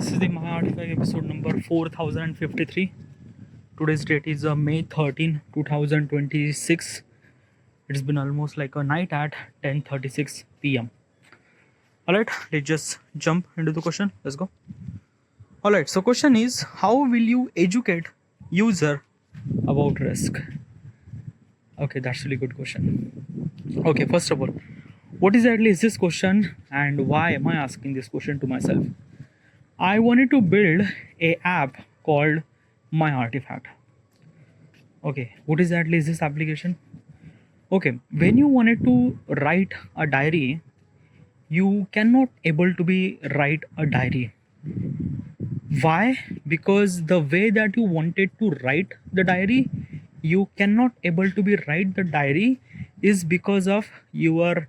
This is the My Artifact episode number 4053. Today's date is May 13, 2026. It's been almost like a night at 10:36 p.m. Alright, let's just jump into the question. Let's go. Alright, so question is, how will you educate user about risk? Okay, that's a really good question. Okay, first of all, what exactly is this question and why am I asking this question to myself? I wanted to build a app called My Artifact. Okay, what exactly is this application? Okay, when you wanted to write a diary, you cannot able to be write a diary. Why? Because the way that you wanted to write the diary, you cannot able to be write the diary is because of your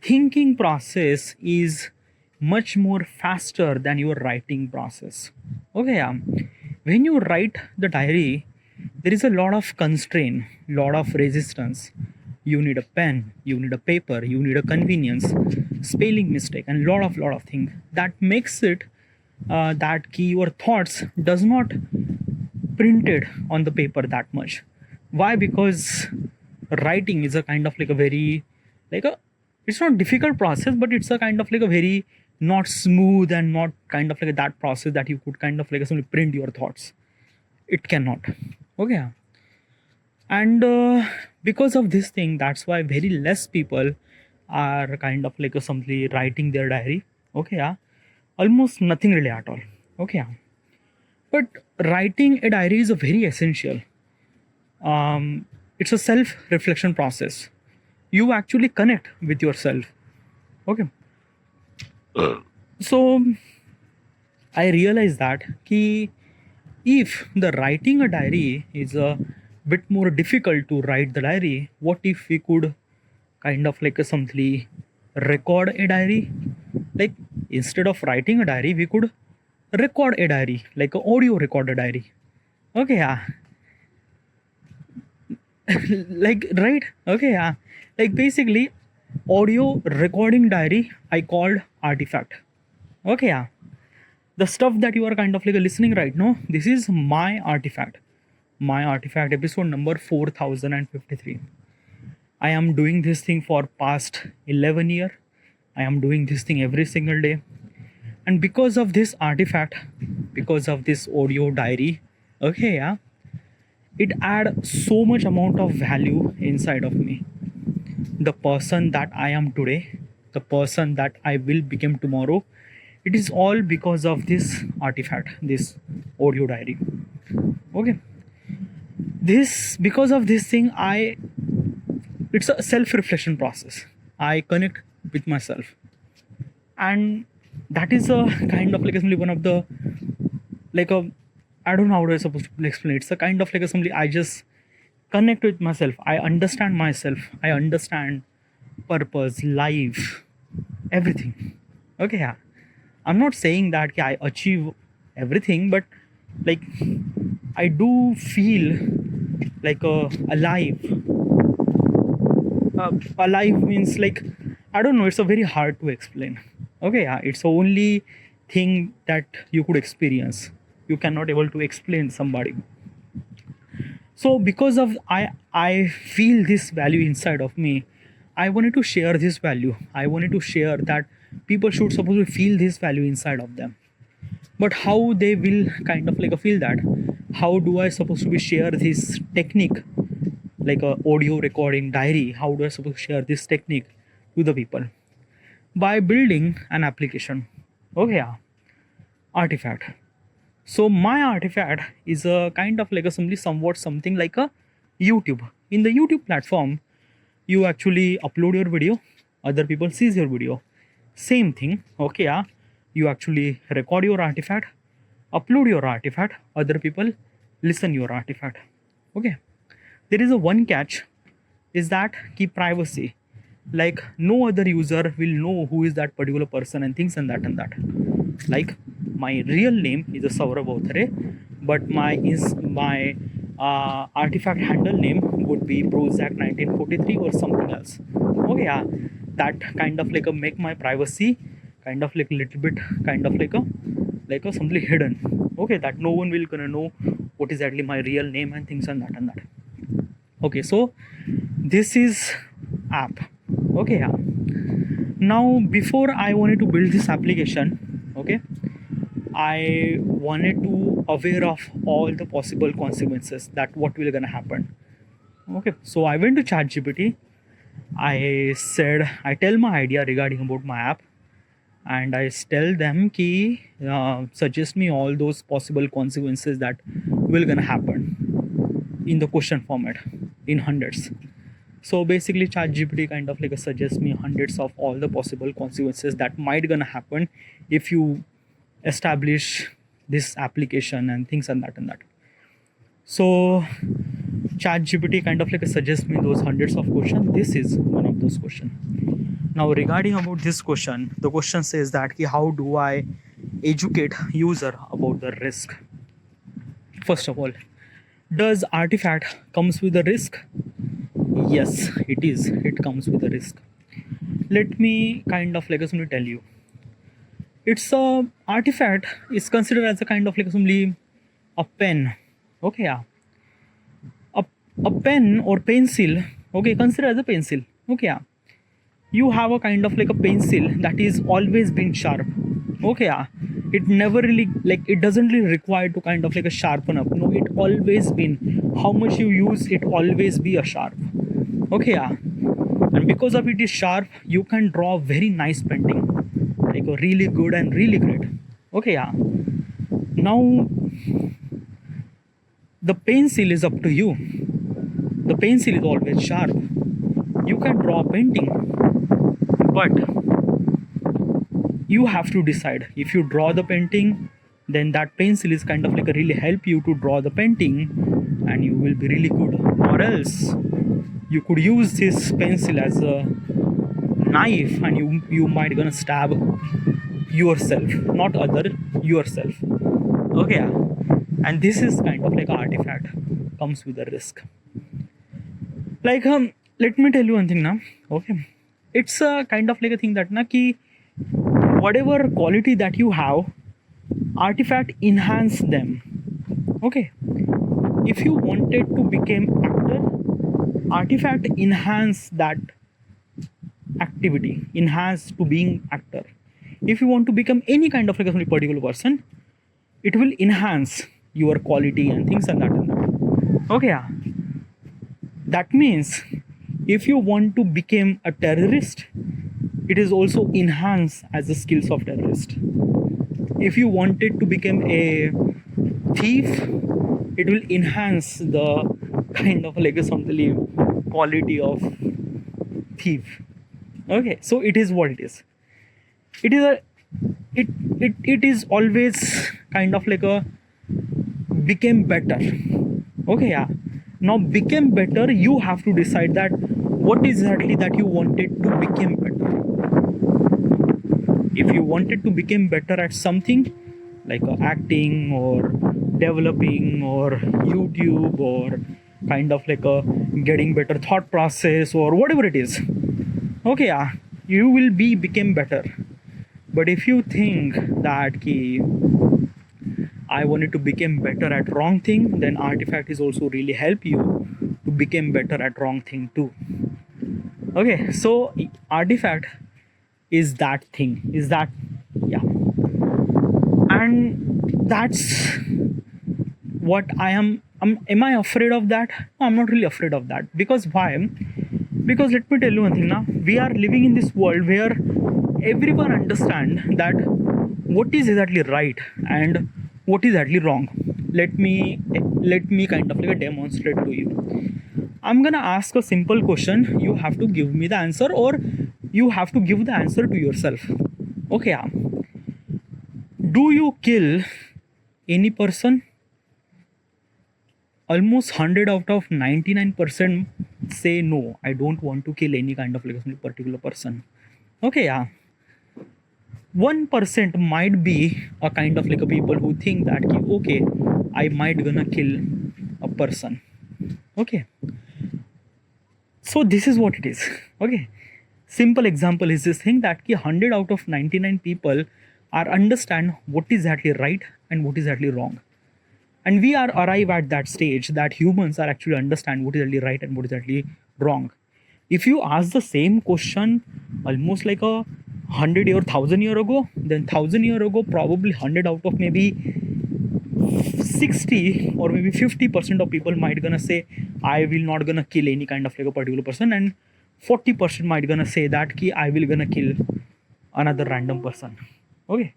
thinking process is much more faster than your writing process. Okay, when you write the diary, there is a lot of constraint, lot of resistance. You need a pen, you need a paper, you need a convenience, spelling mistake, and lot of things that makes it that key your thoughts does not printed on the paper that much. Why? Because writing is a kind of like a very like a it's not difficult process, but it's a kind of like a very not smooth and not kind of like that process that you could kind of like simply print your thoughts. It cannot. Okay, and because of this thing, that's why very less people are kind of like simply writing their diary. Okay, almost nothing really at all. Okay, but writing a diary is a very essential. It's a self-reflection process. You actually connect with yourself. Okay, so I realized that if the writing a diary is a bit more difficult to write the diary, what if we could kind of like simply record a diary? Like instead of writing a diary, we could record a diary, like an audio record a diary. Okay, like right. Okay, like basically audio recording diary I called Artifact. Okay, the stuff that you are kind of like listening right now, this is My Artifact. My Artifact episode number 4053. I am doing this thing for past 11 years. I am doing this thing every single day. And because of this artifact, because of this audio diary, okay, it add so much amount of value inside of me. The person that I am today, the person that I will become tomorrow, it is all because of this artifact, this audio diary. Okay, this because of this thing, it's a self-reflection process. I connect with myself, and that is a kind of like assembly one of the like a I don't know how to supposed to explain it. It's a kind of like assembly I just connect with myself. I understand myself. I understand purpose, life, everything. Okay, I'm not saying that I achieve everything, but like I do feel like alive. Alive means like I don't know. It's a very hard to explain. Okay, it's the only thing that you could experience. You cannot able to explain somebody. So because of I feel this value inside of me, I wanted to share this value. I wanted to share that people should supposed to feel this value inside of them. But how they will kind of like feel that? How do I supposed to be share this technique, like a audio recording diary? How do I supposed to share this technique to the people? By building an application. Okay, Artifact. So My Artifact is a kind of like a somewhat something like a YouTube. In the YouTube platform, you actually upload your video, other people sees your video. Same thing. Okay, you actually record your artifact, upload your artifact, other people listen your artifact. Okay, there is a one catch, is that keep privacy. Like no other user will know who is that particular person and things and that and that. Like my real name is a Saurabh Authare, but my artifact handle name would be Prozac 1943 or something else. Okay, that kind of like a make my privacy kind of like little bit kind of like a like something hidden, okay, that no one will gonna know what is actually my real name and things and that. Okay, so this is app. Okay, yeah. Now before I wanted to build this application, okay, I wanted to aware of all the possible consequences that what will gonna happen. Okay, so I went to ChatGPT. I tell my idea regarding about my app, and I tell them ki suggest me all those possible consequences that will gonna happen in the question format in hundreds. So basically ChatGPT kind of like suggests me hundreds of all the possible consequences that might gonna happen if you establish this application and things and that. So ChatGPT kind of like suggests me those hundreds of questions. This is one of those questions. Now regarding about this question, the question says that how do I educate user about the risk? First of all, does artifact comes with a risk? Yes, it is. It comes with a risk. Let me kind of like simply tell you. It's a artifact is considered as a kind of like simply a pen. Okay, yeah. A pen or pencil. Okay, consider as a pencil. Okay, yeah. You have a kind of like a pencil that is always been sharp. Okay, yeah. It never really like it doesn't really require to kind of like a sharpen up. No, it always been how much you use it always be a sharp. Okay, yeah. And because of it is sharp, you can draw a very nice painting, like a really good and really great. Okay, yeah. Now the pencil is up to you. The pencil is always sharp. You can draw a painting, but you have to decide. If you draw the painting, then that pencil is kind of like a really help you to draw the painting, and you will be really good. Or else you could use this pencil as a knife, and you might gonna stab yourself, not other, yourself. Okay, and this is kind of like an artifact comes with a risk. Like let me tell you one thing now. Okay, it's a kind of like a thing that na ki whatever quality that you have, artifact enhance them. Okay, if you wanted to become actor, artifact enhance that activity, enhance to being actor. If you want to become any kind of like a particular person, it will enhance your quality and things and that. Okay, yeah. That means if you want to become a terrorist, it is also enhanced as the skills of terrorist. If you wanted to become a thief, it will enhance the kind of like a something quality of thief. Okay, so it is what it is. It is a it is always kind of like a became better. Okay, yeah. Now become better, you have to decide that what exactly that you wanted to become better. If you wanted to become better at something like acting or developing or YouTube or kind of like a getting better thought process or whatever it is, okay, yeah, you will be become better. But if you think that I wanted to become better at wrong thing, then artifact is also really help you to become better at wrong thing too. Okay, so artifact is that thing, is that, yeah. And that's what I am I afraid of that? No, I'm not really afraid of that. Because why? Because let me tell you one thing now. We are living in this world where everyone understand that what is exactly right and what is actually wrong. Let me kind of like demonstrate to you. I'm gonna ask a simple question. You have to give me the answer, or you have to give the answer to yourself. Okay, yeah. Do you kill any person? Almost 100 out of 99% say no, I don't want to kill any kind of like a particular person. Okay, yeah. 1% might be a kind of like a people who think that okay, I might gonna kill a person. Okay, so this is what it is. Okay, simple example is this thing that 100 out of 99 people are understand what is exactly right and what is exactly wrong. And we are arrive at that stage that humans are actually understand what is actually right and what is actually wrong. If you ask the same question almost like 100 or 1,000 year ago, then 1,000 year ago probably 100 out of maybe 60 or maybe 50% of people might gonna say I will not gonna kill any kind of like a particular person, and 40% might gonna say that ki I will gonna kill another random person. Okay,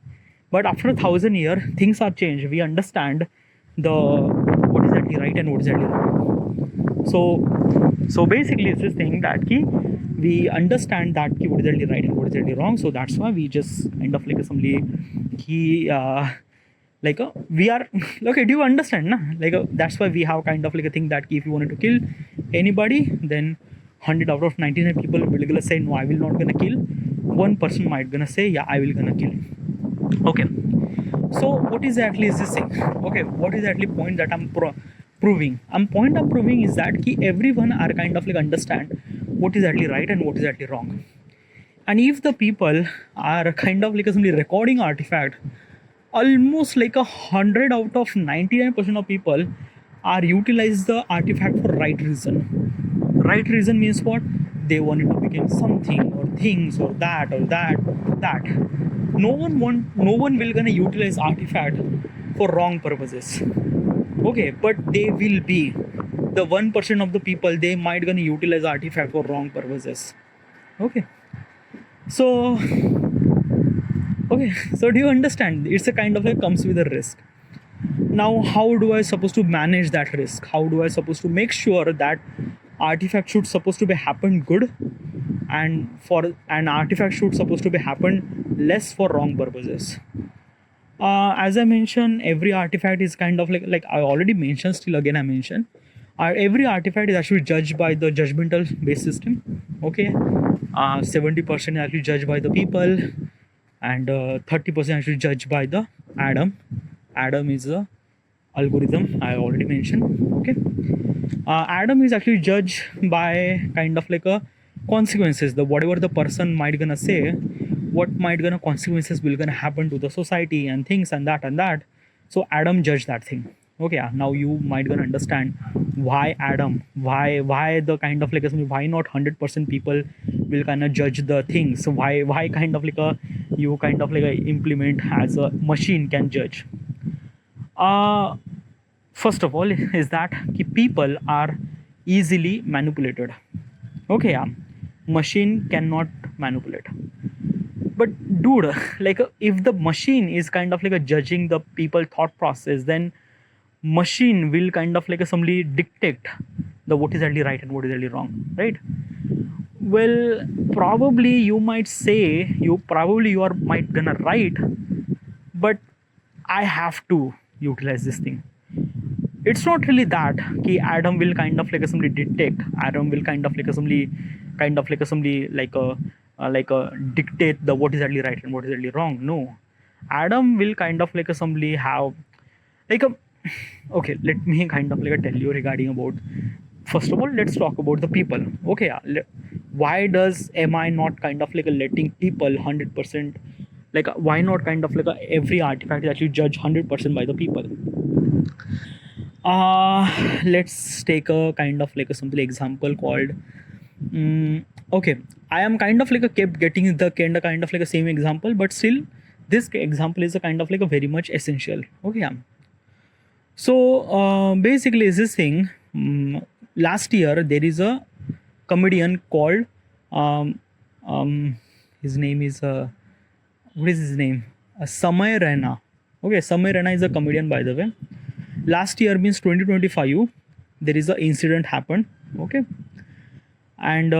but after 1,000 year things are changed. We understand the what is actually right and what is actually wrong. So basically it's this thing that ki we understand that ki what is actually right and what is actually wrong. So that's why we just kind of like assembly ki we are okay, do you understand na? That's why we have kind of like a thing that if you wanted to kill anybody, then 100 out of 99 people will gonna say no, I will not gonna kill. One person might gonna say yeah, I will gonna kill. Okay, so what exactly is this thing? Okay, what is actually point that I'm proving? Point I'm proving is that ki everyone are kind of like understand what is actually right and what is actually wrong. And if the people are kind of like simply recording artifact, almost like 100 out of 99% of people are utilize the artifact for right reason. Right reason means what? They wanted to become something or things or that or that. No one will gonna utilize artifact for wrong purposes. Okay, but they will be the 1% of the people, they might gonna utilize artifact for wrong purposes. Okay, so do you understand? It's a kind of like comes with a risk. Now how do I supposed to manage that risk? How do I supposed to make sure that artifact should supposed to be happen good, and for an artifact should supposed to be happen less for wrong purposes? As I mentioned, every artifact is kind of like I already mentioned, still again I mention, every artifact is actually judged by the judgmental based system. Okay, 70% is actually judged by the people, and 30% actually judged by the Adam. Adam is a algorithm I already mentioned. Okay, Adam is actually judged by kind of like a consequences. The whatever the person might gonna say, what might gonna consequences will gonna happen to the society and things and that and that. So Adam judged that thing. Okay, now you might gonna understand why Adam, why the kind of like why not 100% people will kind of judge the things. So why kind of like you kind of like implement as a machine can judge. First of all is that people are easily manipulated. Okay, yeah, machine cannot manipulate. But dude, if the machine is kind of like judging the people thought process, then machine will kind of like somebody dictate the what is actually right and what is actually wrong, right? Well, probably you might say you are might gonna right, but I have to utilize this thing. It's not really that ki Adam will kind of like somebody detect. Adam will kind of like somebody dictate the what is actually right and what is actually wrong. No, Adam will kind of like somebody have like a okay. Let me kind of like tell you regarding about. First of all, let's talk about the people. Okay, yeah. Why does am I not kind of like letting people 100%? Why not kind of like every artifact is actually judged 100% by the people? Let's take a kind of like a simple example called okay, I am kind of like kept getting the kind of like a same example, but still this example is a kind of like a very much essential. Okay, yeah. So basically is this thing, last year there is a comedian called his name is what is his name, Samay Raina. Okay, Samay Raina is a comedian, by the way. Last year means 2025, there is a incident happened. Okay, and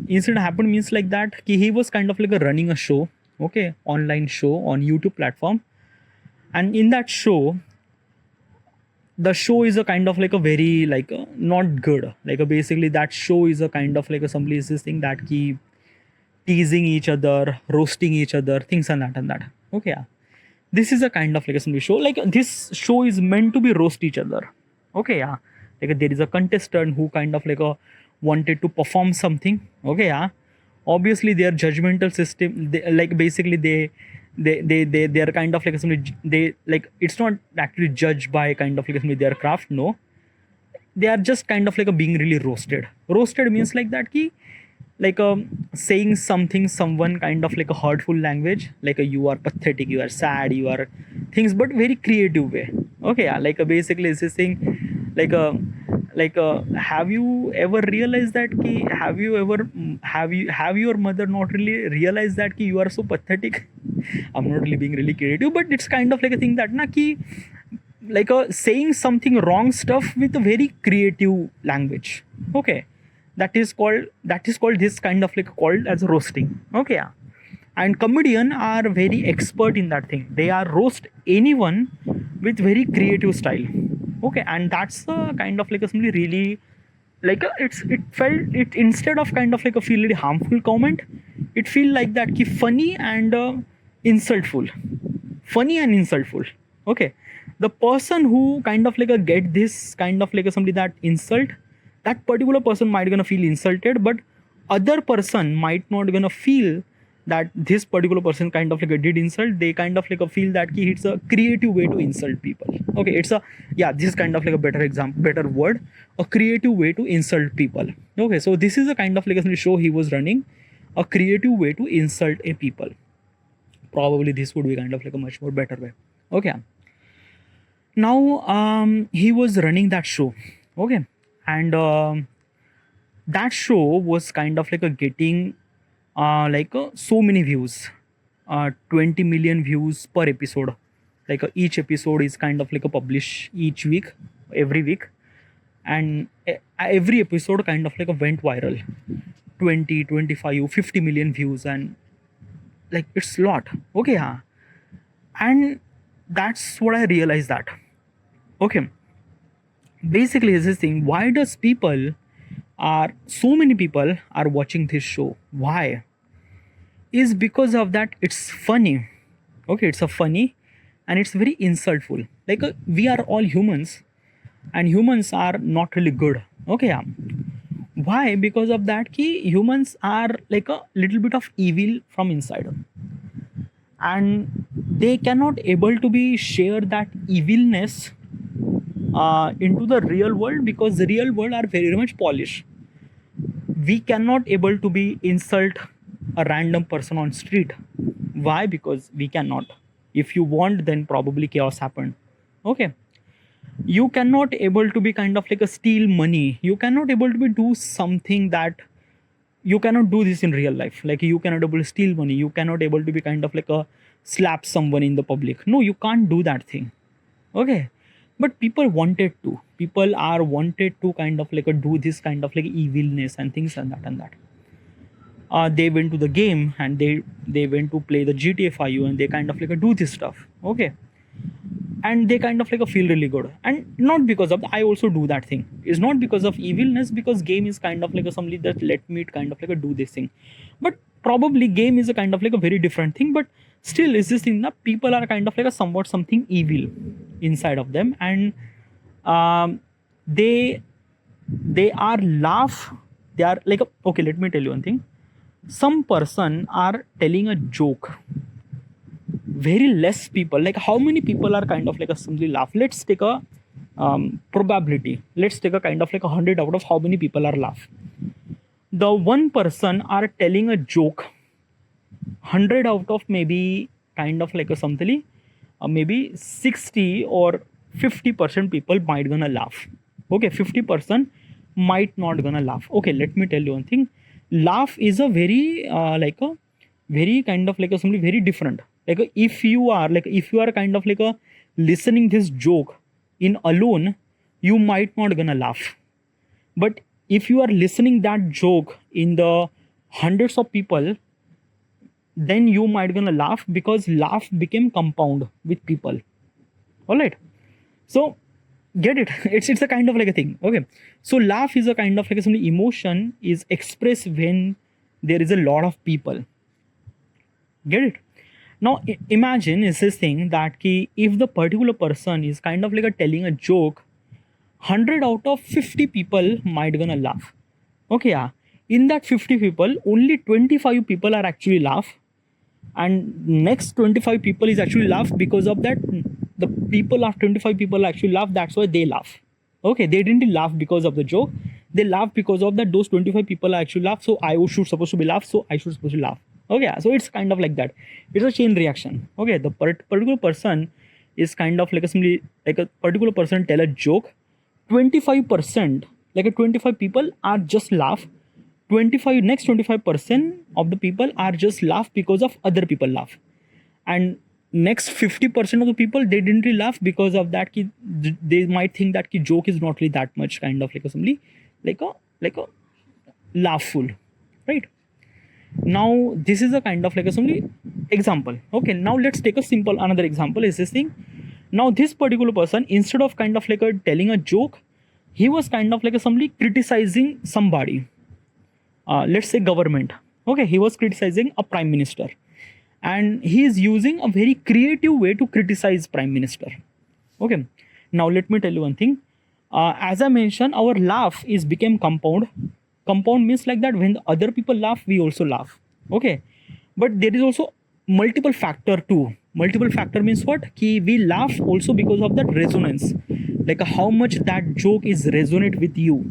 incident happened means like that he was kind of like running a show, okay, online show on YouTube platform, and in that show the show is a kind of like a very not good, basically that show is a kind of like a somebody is this thing that keep teasing each other, roasting each other, things and that and that. Okay, yeah. This is a kind of like a somebody show, this show is meant to be roast each other. Okay, yeah. There is a contestant who kind of wanted to perform something. Okay, yeah. Obviously their judgmental system, they, basically they are kind of like somebody, they like, it's not actually judged by kind of like somebody their craft. No, they are just kind of like a being really roasted means like that ki, like saying something, someone kind of like a hurtful language, like you are pathetic, you are sad, you are things, but very creative way. Okay, yeah, like basically it's this thing, like have you ever realized that ki, have your mother not really realized that ki you are so pathetic? I'm not really being really creative, but it's kind of like a thing that na ki, like saying something wrong stuff with a very creative language. Okay, that is called this kind of like called as roasting. Okay, yeah. And comedian are very expert in that thing. They are roast anyone with very creative style. Okay, and that's the kind of like a simply really like it felt it, instead of kind of like a feel really harmful comment, it feel like that ki funny and insultful, funny and insultful. Okay, the person who kind of like a get this kind of like a somebody that insult, that particular person might gonna feel insulted, but other person might not gonna feel that this particular person kind of like a did insult. They kind of like a feel that ki it's a creative way to insult people. Okay, it's a, yeah, this is kind of like a better example, better word, a creative way to insult people. Okay, so this is a kind of like a show he was running, a creative way to insult a people. Probably this would be kind of like a much more better way. Okay, now he was running that show. Okay, and that show was kind of like a getting so many views, 20 million views per episode. Like each episode is kind of like a publish each week, every week, and every episode kind of like a went viral, 20, 25, 50 million views, and like it's a lot. Okay, yeah. And that's what I realized that, okay, basically is this thing, why does people are so many people are watching this show? Why? Is because of that it's funny. Okay, it's a funny and it's very insultful. Like we are all humans and humans are not really good. Okay, yeah. Why? Because of that ki humans are like a little bit of evil from inside, and they cannot able to be share that evilness into the real world, because the real world are very much polished. We cannot able to be insult a random person on street. Why? Because we cannot. If you want, then probably chaos happened. Okay, you cannot able to be kind of like a steal money, you cannot able to be do something that you cannot do this in real life. Like you cannot able to steal money, you cannot able to be kind of like a slap someone in the public. No, you can't do that thing. Okay, but people wanted to, people are wanted to kind of like a do this kind of like evilness and things and that they went to the game and they went to play the GTA 5 and they kind of like a do this stuff. Okay, and they kind of like a feel really good, and not because of I also do that thing, it's not because of evilness, because game is kind of like a somebody that let me kind of like a do this thing. But probably game is a kind of like a very different thing, but still is this thing that people are kind of like a somewhat something evil inside of them, and they are laugh, they are like a, okay, let me tell you one thing, some person are telling a joke, very less people, like how many people are kind of like a simply laugh. Let's take a probability, let's take a kind of like 100 out of how many people are laugh. The one person are telling a joke, 100 out of maybe kind of like a something, maybe 60 or 50% people might gonna laugh. Okay, 50% might not gonna laugh. Okay, let me tell you one thing, laugh is a very like a very kind of like a something very different. Like if you are kind of like a listening this joke in alone, you might not gonna laugh. But if you are listening that joke in the hundreds of people, then you might gonna laugh, because laugh became compound with people. All right, so get it, it's a kind of like a thing. Okay, so laugh is a kind of like a something emotion is expressed when there is a lot of people. Get it? Now imagine is this thing that ki if the particular person is kind of like a telling a joke, 100 out of 50 people might gonna laugh. Okay, yeah. In that 50 people, only 25 people are actually laugh, and next 25 people is actually laugh because of that. The people of 25 people actually laugh, that's why they laugh. Okay, they didn't laugh because of the joke, they laugh because of that those 25 people actually laugh, so I should supposed to be laugh, so I should supposed to laugh. Okay, so it's kind of like that, it's a chain reaction. Okay, the particular person is kind of like a simply like a particular person tell a joke, 25% like a 25 people are just laugh, 25 next 25% of the people are just laugh because of other people laugh, and next 50% of the people they didn't really laugh because of that ki, they might think that ki joke is not really that much kind of like a simply like a laughful, right? Now this is a kind of like a simply example. Okay, now let's take a simple another example is this thing. Now this particular person, instead of kind of like a telling a joke, he was kind of like a simply criticizing somebody, let's say government. Okay, he was criticizing a prime minister, and he is using a very creative way to criticize prime minister. Okay, now let me tell you one thing. As I mentioned, our laugh is became compound. Compound means like that when the other people laugh, we also laugh. Okay, but there is also multiple factor too. Multiple factor means what? Ki we laugh also because of that resonance, like how much that joke is resonate with you.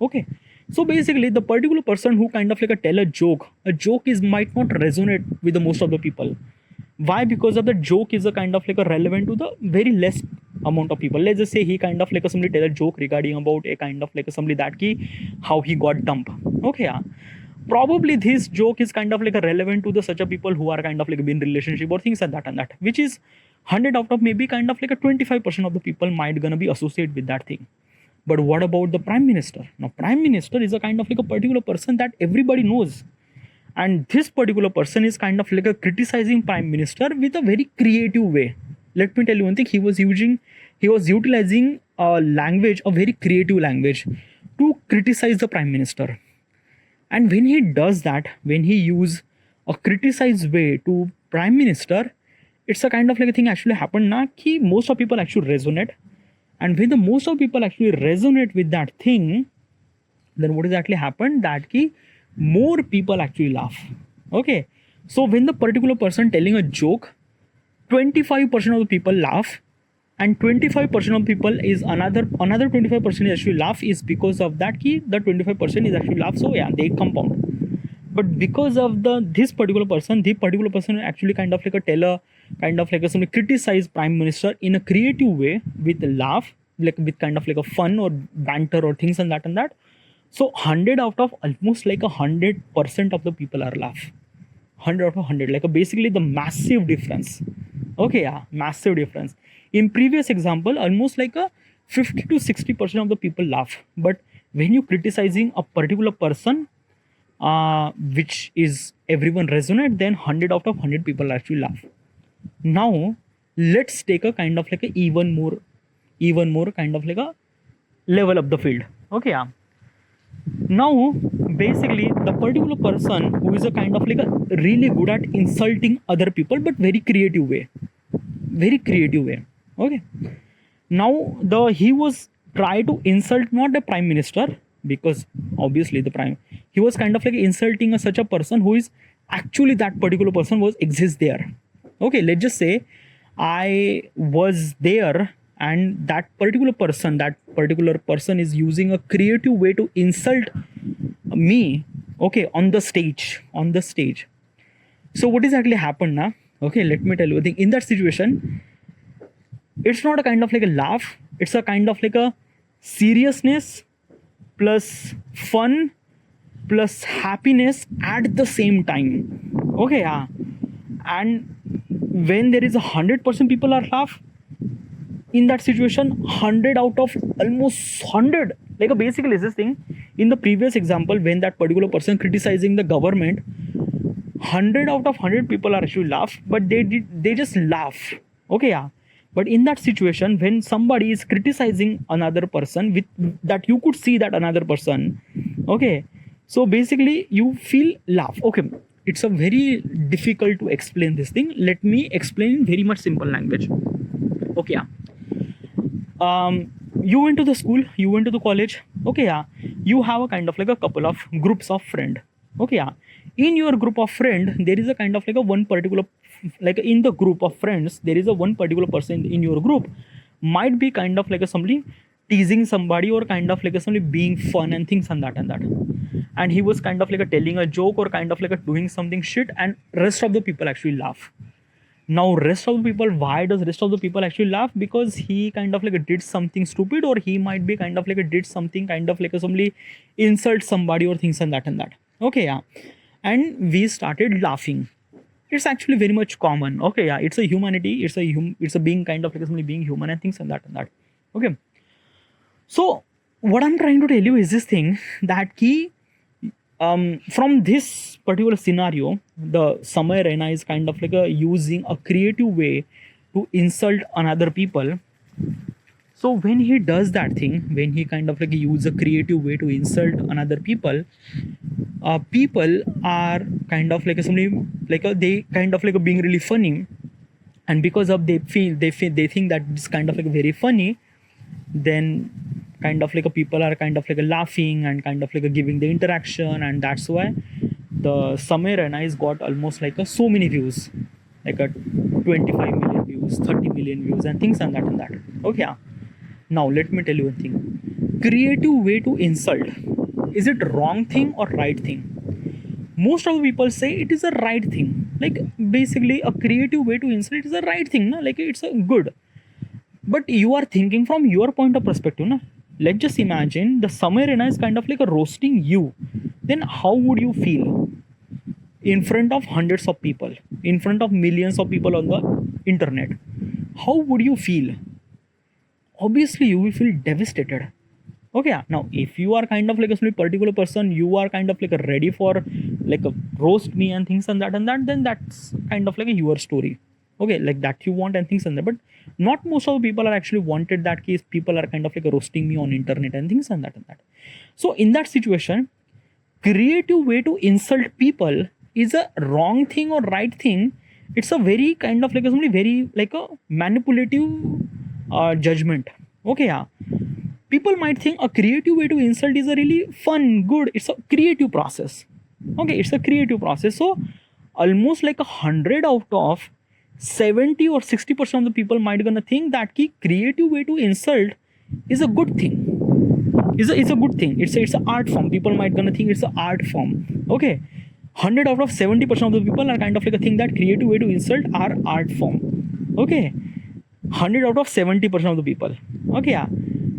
Okay, so basically the particular person who kind of like tell a joke is might not resonate with the most of the people. Why? Because of the joke is a kind of like a relevant to the very less amount of people. Let's just say he kind of like a somebody tell a joke regarding about a kind of like a somebody that key how he got dumped. Okay, yeah, probably this joke is kind of like a relevant to the such a people who are kind of like in relationship or things like that, and that which is 100 out of maybe kind of like a 25% of the people might gonna be associated with that thing. But what about the prime minister? Now prime minister is a kind of like a particular person that everybody knows, and this particular person is kind of like a criticizing prime minister with a very creative way. Let me tell you one thing, he was utilizing a language, a very creative language to criticize the prime minister. And when he does that, when he use a criticized way to prime minister, it's a kind of like a thing actually happened na ki most of people actually resonate. And when the most of people actually resonate with that thing, then what is actually happened that ki more people actually laugh. Okay, so when the particular person telling a joke, 25% of the people laugh, and 25% of people is another 25% is actually laugh is because of that key the 25% is actually laugh, so yeah, they compound. But because of this particular person, actually kind of like a teller, kind of like a somebody criticize prime minister in a creative way with a laugh, like with kind of like a fun or banter or things and that. So 100 out of almost like 100% of the people are laugh. 100 out of 100, like basically the massive difference. Okay, yeah, massive difference. In previous example, almost like a 50 to 60% of the people laugh. But when you criticizing a particular person, which is everyone resonate, then 100 out of 100 people actually laugh. Now let's take a kind of like a even more kind of like a level up the field. Okay, yeah. Now basically the particular person who is a kind of like a really good at insulting other people, but very creative way. Okay, now he was try to insult not the prime minister, because obviously he was kind of like insulting such a person who is actually that particular person was exists there. Okay, let's just say I was there and that particular person is using a creative way to insult me, okay, on the stage. So what is actually happened now? Okay, let me tell you, I think in that situation it's not a kind of like a laugh, it's a kind of like a seriousness plus fun plus happiness at the same time. Okay, yeah. And when there is 100% people are laugh, in that situation 100 out of almost 100, like basically is this thing in the previous example when that particular person criticizing the government, 100 out of 100 people are actually laugh, but they just laugh. Okay, yeah. But in that situation when somebody is criticizing another person with that you could see that another person, okay, so basically you feel laugh. Okay, it's a very difficult to explain this thing, let me explain in very much simple language. Okay, yeah. You went to the school, you went to the college. Okay, yeah, you have a kind of like a couple of groups of friend. Okay, yeah, in your group of friend there is a kind of like a one particular, like in the group of friends there is a one particular person in your group might be kind of like a somebody teasing somebody or kind of like a somebody being fun and things and that, and he was kind of like a telling a joke or kind of like a doing something shit, and rest of the people actually laugh. Now rest of the people, why does rest of the people actually laugh? Because he kind of like a did something stupid, or he might be kind of like a did something kind of like a somebody insult somebody or things and that. Okay, yeah. And we started laughing. It's actually very much common. Okay, yeah, it's a humanity, it's a being kind of like somebody being human and things and that. Okay, so what I'm trying to tell you is this thing that key, from this particular scenario, the Samay Raina is kind of like a using a creative way to insult another people. So when he does that thing, when he kind of like use a creative way to insult another people are kind of like somebody like they kind of like being really funny, and because of they think that it's kind of like very funny, then kind of like people are kind of like laughing and kind of like giving the interaction, and that's why the Samay Raina is got almost like so many views, like a 25 million views, 30 million views and things and that. Okay, yeah. Now let me tell you one thing. Creative way to insult, is it wrong thing or right thing? Most of the people say it is a right thing. Like basically a creative way to insult is a right thing, na? Like it's a good. But you are thinking from your point of perspective, na? Let's just imagine the Samay Raina is kind of like a roasting you. Then how would you feel in front of hundreds of people, in front of millions of people on the internet? How would you feel? Obviously you will feel devastated. Okay, yeah. Now if you are kind of like a particular person, you are kind of like a ready for like a roast me and things and that, then that's kind of like a your story. Okay, like that you want and things and that. But not most of the people are actually wanted that case. People are kind of like a roasting me on internet and things and that. So in that situation, creative way to insult people is a wrong thing or right thing. It's a very kind of like a somebody very like a manipulative judgment. Okay, yeah. People might think a creative way to insult is a really fun, good. It's a creative process. Okay, it's a creative process. So almost like 100 out of 70 or 60% of the people might gonna think that ki creative way to insult is a good thing. It's a good thing. It's an art form. People might gonna think it's an art form. Okay. 100 out of 70% of the people are kind of like a thing that creative way to insult are art form. Okay. 100 out of 70% of the people. Okay, yeah.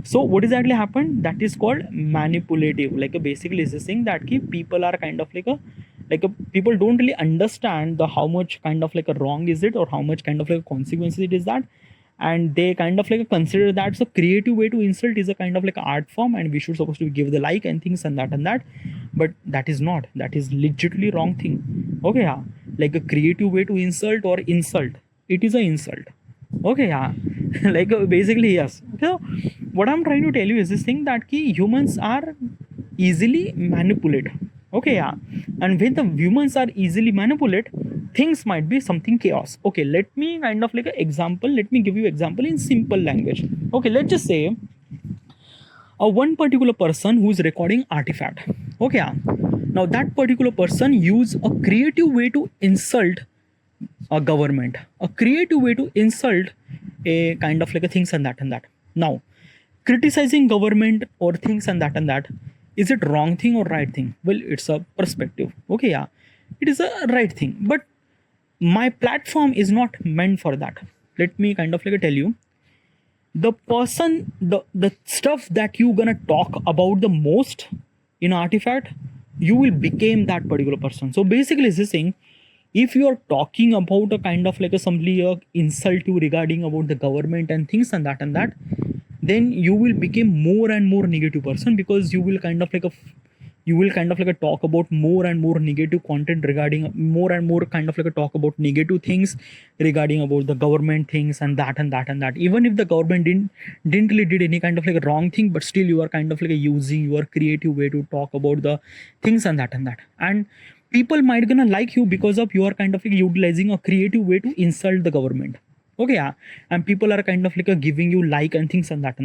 So what exactly happened? That is called manipulative. Like basically is this thing that people are kind of like people don't really understand the how much kind of like a wrong is it, or how much kind of like consequences it is that, and they kind of like consider that so creative way to insult is a kind of like art form, and we should supposed to give the like and things and that. But that is not. That is legitimately wrong thing. Okay, yeah. Like a creative way to insult or insult. It is an insult. Okay, yeah. Like basically yes. So what I'm trying to tell you is this thing that humans are easily manipulated. Okay, yeah. And when the humans are easily manipulated, things might be something chaos. Okay, let me kind of like an example. Let me give you example in simple language. Okay, let's just say one particular person who is recording artifact. Okay, yeah. Now that particular person use a creative way to insult a government, a creative way to insult a kind of like a things and that. Now criticizing government or things and that, is it wrong thing or right thing? Well, it's a perspective. Okay, yeah, it is a right thing, but my platform is not meant for that. Let me kind of like tell you, the person, the stuff that you gonna talk about the most in artifact, you will become that particular person. So basically this thing, if you are talking about a kind of like a somebody insult you regarding about the government and things and that, then you will become more and more negative person, because you will kind of like talk about more and more negative content regarding more and more kind of like a talk about negative things regarding about the government things and that. Even if the government didn't really did any kind of like a wrong thing, but still you are kind of like using your creative way to talk about the things and that. And people might gonna like you because of you are kind of like utilizing a creative way to insult the government. Okay, yeah. And people are kind of like giving you like and things and that.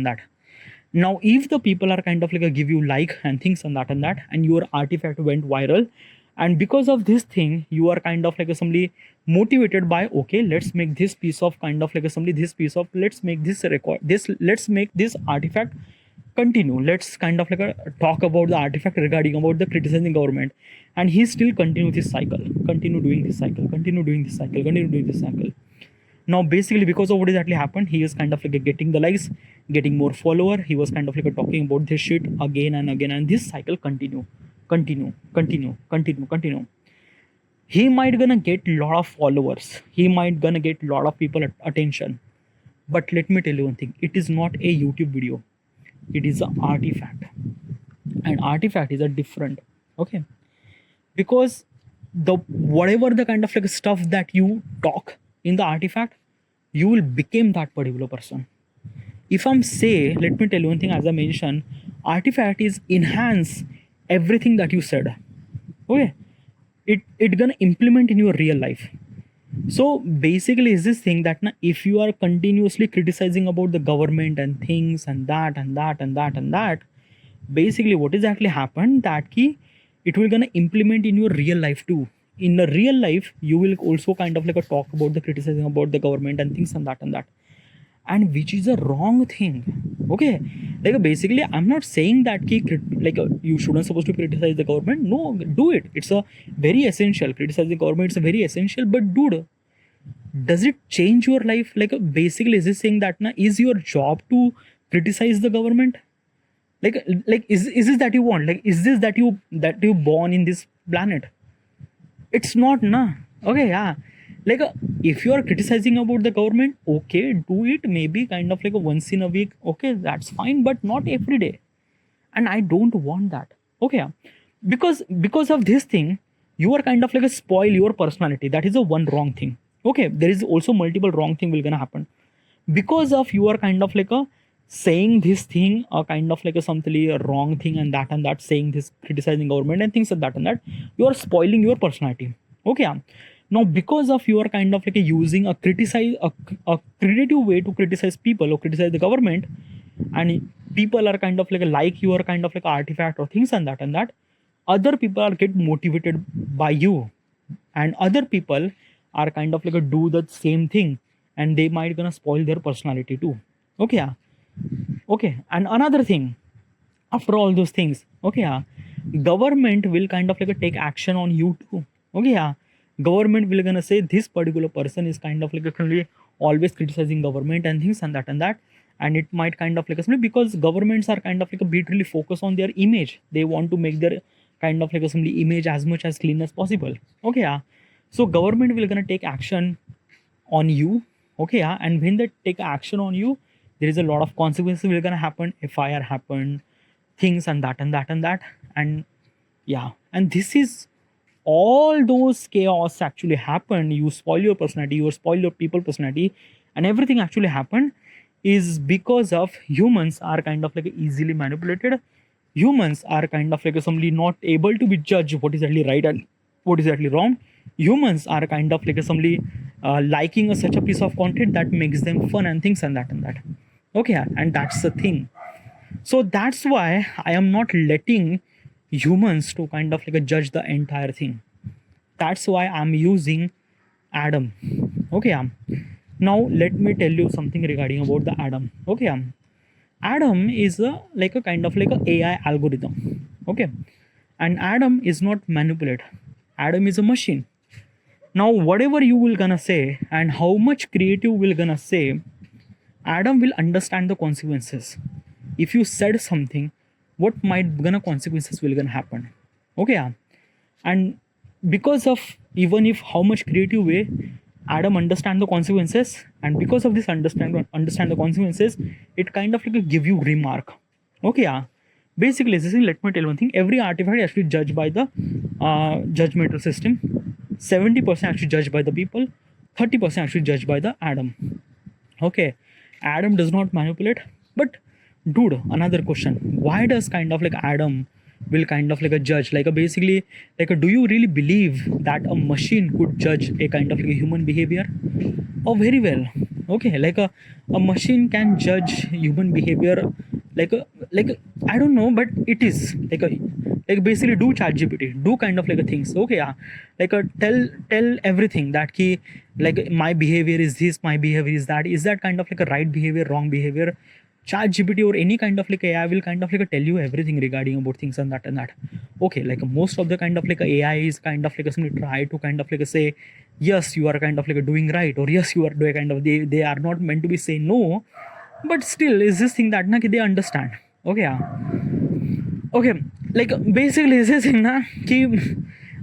Now if the people are kind of like give you like and things and that, and your artifact went viral, And because of this thing, you are kind of like assembly motivated by, okay, let's make this piece of kind of like assembly, this piece of, let's make this record, this, let's make this artifact continue, let's kind of like talk about the artifact regarding about the criticizing government. And he still continue this cycle, continue doing this cycle, continue doing this cycle, continue doing this cycle. Now basically because of what exactly happened, he is kind of like getting the likes, getting more follower, he was kind of like talking about this shit again and again, and this cycle continue. He might gonna get lot of followers, he might gonna get lot of people attention, but let me tell you one thing, it is not a YouTube video, it is an artifact. And artifact is a different, okay, because the whatever the kind of like stuff that you talk in the artifact, you will become that particular person. If I'm say, let me tell you one thing, as I mentioned, artifact is enhance everything that you said, okay, it gonna implement in your real life. So basically is this thing that if you are continuously criticizing about the government and things and that and that and that and that, basically what exactly happened that key, it will gonna implement in your real life too. In the real life, you will also kind of like talk about the criticizing about the government and things and that and that, and which is a wrong thing, okay. Like basically I'm not saying that you shouldn't supposed to criticize the government, no, do it, it's a very essential, criticize the government, it's a very essential, but dude, does it change your life? Like basically is this saying that is your job to criticize the government? Like is this that you want, like is this that you born in this planet? It's not, okay, yeah. Like if you are criticizing about the government, okay, do it maybe kind of like once in a week, okay, that's fine, but not every day. And I don't want that, okay. Because of this thing, you are kind of like spoil your personality. That is a one wrong thing, okay. There is also multiple wrong thing will gonna happen because of you are kind of like saying this thing, a kind of like something a wrong thing, and that saying this, criticizing government and things like that and that, you are spoiling your personality, okay. Now because of you are kind of like using a creative way to criticize people or criticize the government, and people are kind of like you are kind of like artifact or things and that, other people are get motivated by you, and other people are kind of like do the same thing, and they might gonna spoil their personality too, okay. Okay, and another thing, after all those things, okay, government will kind of like take action on you too, okay. Government will gonna say this particular person is kind of like always criticizing government and things and that, and it might kind of like because governments are kind of like really focus on their image, they want to make their kind of like image as much as clean as possible, okay. So government will gonna take action on you, okay, and when they take action on you, there is a lot of consequences will gonna happen, FIR happen, things and that, and yeah, and this is all those chaos actually happen, you spoil your personality, you spoil your people personality, and everything actually happened is because of humans are kind of like easily manipulated. Humans are kind of like somebody not able to be judged what is actually right and what is actually wrong. Humans are kind of like somebody liking such a piece of content that makes them fun and things and that, okay, and that's the thing. So that's why I am not letting humans to kind of like judge the entire thing. That's why I'm using Adam, okay. Now let me tell you something regarding about the Adam, okay. Adam is like a kind of like a AI algorithm, okay, and Adam is not manipulate, Adam is a machine. Now whatever you will gonna say and how much creative will gonna say, Adam will understand the consequences. If you said something, what might gonna consequences will gonna happen, okay. And because of even if how much creative way Adam understand the consequences, and because of this understand the consequences, it kind of like give you remark, okay. Basically this is, let me tell you one thing, every artifact is actually judged by the judgmental system. 70% actually judged by the people, 30% actually judged by the Adam, okay. Adam does not manipulate, but dude, another question, why does kind of like Adam will kind of like a judge, like a basically like a, do you really believe that a machine could judge a kind of like a human behavior? Oh, very well, okay. Like a machine can judge human behavior, like I don't know, but it is like like basically do ChatGPT, do kind of like a things. Okay, yeah, like tell everything that key, like my behavior is this, my behavior is that kind of like a right behavior, wrong behavior. ChatGPT or any kind of like AI will kind of like tell you everything regarding about things and that and that. Okay, like most of the kind of like AI is kind of like simply try to kind of like say yes you are kind of like doing right, or yes you are doing kind of, they are not meant to be say no, but still is this thing that na ki they understand. Okay, yeah. Okay, like basically is this thing na ki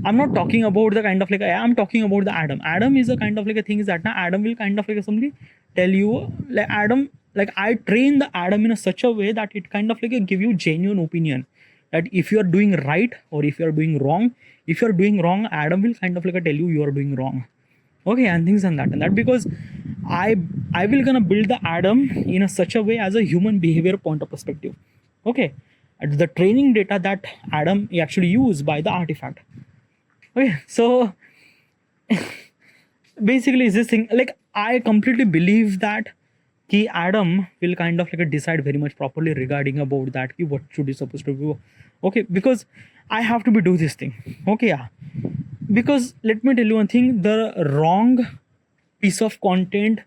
I'm not talking about the kind of like I'm talking about the Adam is a kind of like a thing is that na Adam will kind of like somebody tell you like Adam, like I train the Adam in a such a way that it kind of like give you genuine opinion that if you are doing right or if you are doing wrong. If you are doing wrong, Adam will kind of like tell you are doing wrong. Okay, and things and that because I will gonna build the Adam in a such a way as a human behavior point of perspective. Okay, and the training data that Adam actually used by the artifact. Okay, so basically is this thing like I completely believe that key Adam will kind of like decide very much properly regarding about that key what should he supposed to do. Okay, because I have to be do this thing. Okay, yeah, because let me tell you one thing, the wrong piece of content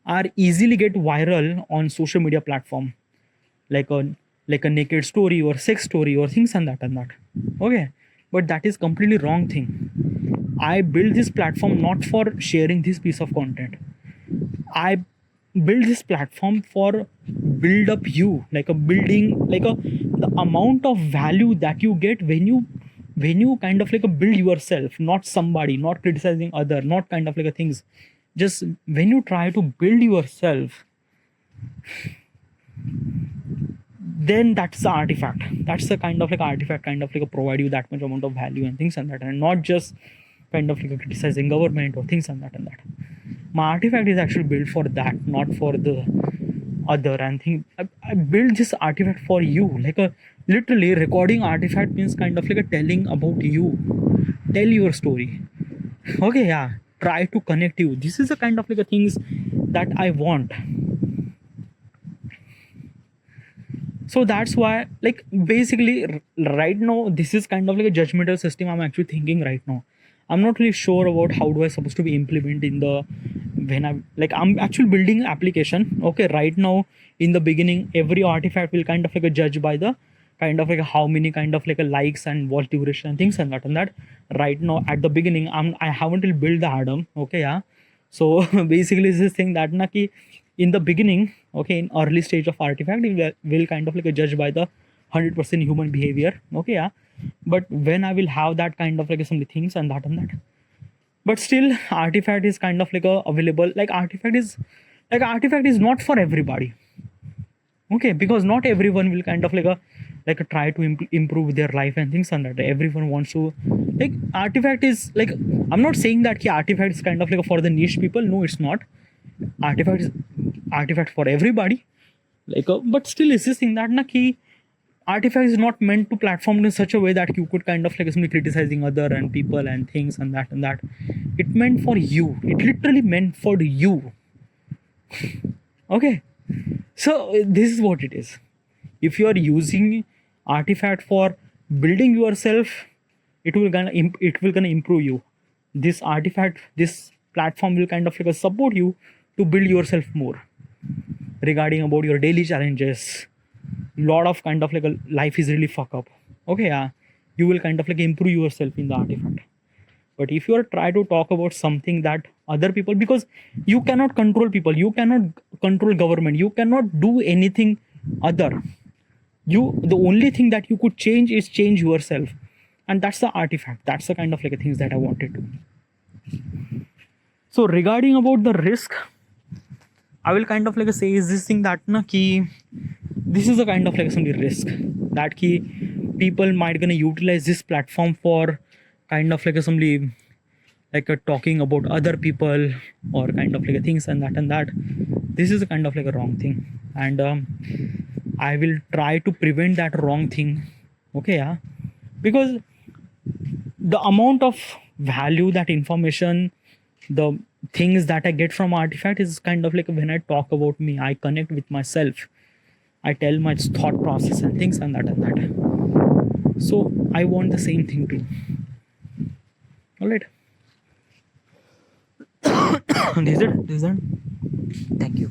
are easily get viral on social media platform, like a naked story or sex story or things and that. Okay, but that is completely wrong thing. I build this platform not for sharing this piece of content. I build this platform for build up you, like a building, like a the amount of value that you get when you kind of like a build yourself, not somebody, not criticizing other, not kind of like a things. Just when you try to build yourself, then that's the artifact. That's the kind of like artifact kind of like provide you that much amount of value and things and that, and not just kind of like criticizing government or things and that. My artifact is actually built for that, not for the other and thing. I built this artifact for you, like a literally recording artifact means kind of like a telling about you, tell your story. Okay, yeah, try to connect you. This is a kind of like a things that I want. So that's why, like basically right now this is kind of like a judgmental system I'm actually thinking right now. I'm not really sure about how do I supposed to be implement in the when I'm actually building an application. Okay, right now in the beginning every artifact will kind of like a judge by the kind of like how many kind of like a likes and watch duration and things and that. Right now at the beginning I haven't really built the Adam. Okay, yeah. So basically it's this thing that na ki in the beginning, okay, in early stage of artifact it will kind of like a judge by the 100% human behavior. Okay, yeah. But when I will have that kind of like some things and that, but still artifact is kind of like a available, like artifact is not for everybody. Okay, because not everyone will kind of like a try to improve their life and things and that. Everyone wants to, like artifact is like, I'm not saying that artifact is kind of like for the niche people. No, it's not. Artifact is artifact for everybody, like but still it's this thing that na ki artifact is not meant to platform in such a way that you could kind of like simply criticizing other and people and things and that. It meant for you, it literally meant for you. Okay, so this is what it is. If you are using artifact for building yourself, it will gonna improve you. This artifact, this platform will kind of like support you to build yourself more regarding about your daily challenges. Lot of kind of like a life is really fuck up. Okay, yeah, you will kind of like improve yourself in the artifact. But if you are try to talk about something that other people, because you cannot control people, you cannot control government, you cannot do anything other. The only thing that you could change is change yourself, and that's the artifact. That's the kind of like things that I wanted to. So regarding about the risk, I will kind of like say is this thing that na ki this is a kind of like some risk that ki people might gonna utilize this platform for kind of like somebody like talking about other people or kind of like things and that. This is a kind of like a wrong thing, and I will try to prevent that wrong thing. Okay, yeah, because the amount of value, that information, the things that I get from artifact is kind of like when I talk about me, I connect with myself, I tell my thought process and things and that. So I want the same thing too. All right. This is it. Thank you.